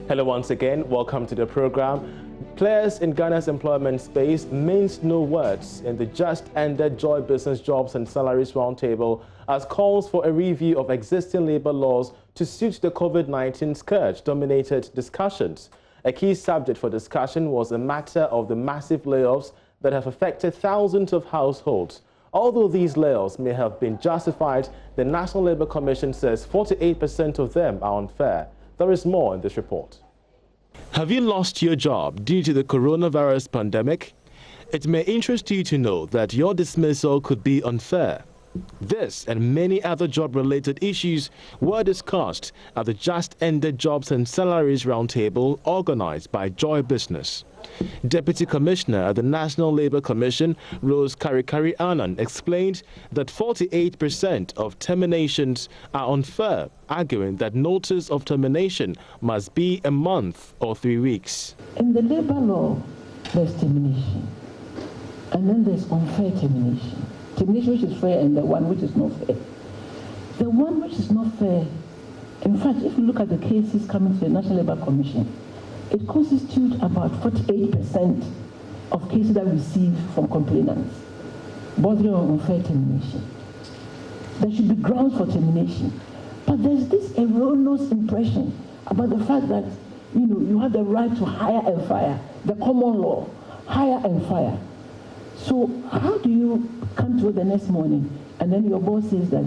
Hello once again, welcome to the program. Players in Ghana's employment space minced no words in the just-ended JoyBusiness Jobs and Salaries Roundtable as calls for a review of existing labor laws to suit the COVID-19 scourge dominated discussions. A key subject for discussion was a matter of the massive layoffs that have affected thousands of households. Although these layoffs may have been justified, the National Labour Commission says 48% of them are unfair. There is more in this report. Have you lost your job due to the coronavirus pandemic? It may interest you to know that your dismissal could be unfair. This and many other job-related issues were discussed at the just-ended Jobs and Salaries Roundtable organized by JoyBusiness. Deputy Commissioner at the National Labour Commission, Rose Karikari Anand, explained that 48% of terminations are unfair, arguing that notice of termination must be a month or 3 weeks. In the labour law, there's termination, and then there's unfair termination. Termination which is fair and the one which is not fair. The one which is not fair, in fact, if you look at the cases coming to the National Labour Commission, it constitutes about 48% of cases that receive from complainants bordering on unfair termination. There should be grounds for termination. But there's this erroneous impression about the fact that, you have the right to hire and fire, the common law, hire and fire. So how do you come to work the next morning and then your boss says that,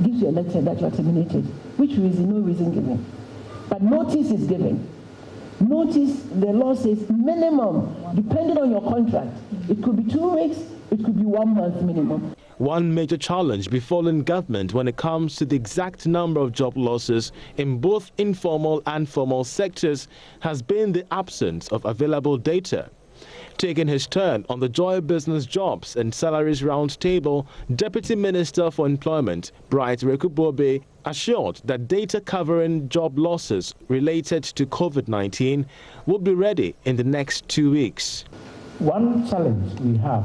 gives you a letter that you are terminated? Which reason? No reason given. But notice is given. Notice, the law says minimum, depending on your contract. It could be 2 weeks, it could be 1 month minimum. One major challenge befalling government when it comes to the exact number of job losses in both informal and formal sectors has been the absence of available data. Taking his turn on the JoyBusiness Jobs and Salaries Roundtable, Deputy Minister for Employment, Bright Rekubobe, assured that data covering job losses related to COVID-19 will be ready in the next 2 weeks. One challenge we have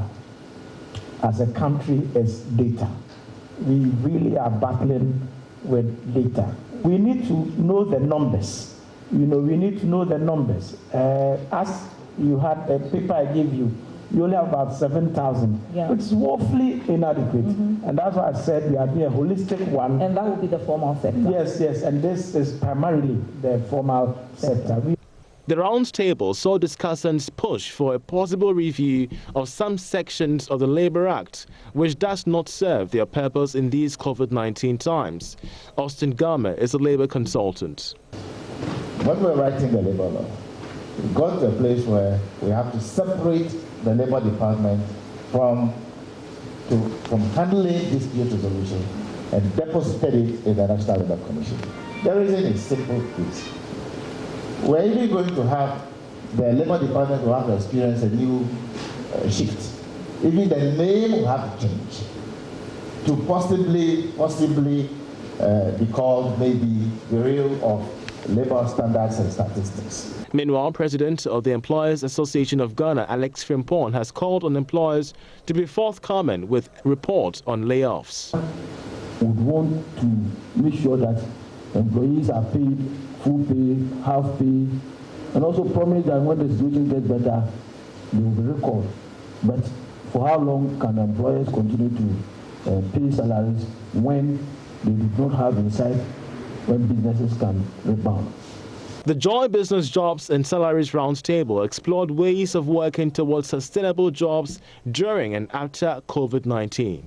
as a country is data. We really are battling with data. We need to know the numbers. We need to know the numbers. As you had a paper I gave you, you only have about 7,000, which is woefully inadequate. And that's why I said we are doing a holistic one. And that will be the formal sector. Yes, and this is primarily the formal sector. The roundtable saw discussants push for a possible review of some sections of the Labour Act, which does not serve their purpose in these COVID-19 times. Austin Garmer is a Labour consultant. When we're writing the Labour law, we got to a place where we have to separate the Labour Department from handling dispute resolution and deposited it in the National Labour Commission. The reason is simple this. We're even going to have the Labour Department will have to experience a new shift. Even the name will have to change to possibly be called maybe Bureau of Labour Standards and Statistics. Meanwhile, President of the Employers Association of Ghana, Alex Frimpong, has called on employers to be forthcoming with reports on layoffs. We would want to make sure that employees are paid full pay, half pay, and also promise that when the situation gets better, they will be recalled. But for how long can employers continue to pay salaries when they do not have insight when businesses can rebound? The JoyBusiness Jobs and Salaries Roundtable explored ways of working towards sustainable jobs during and after COVID-19.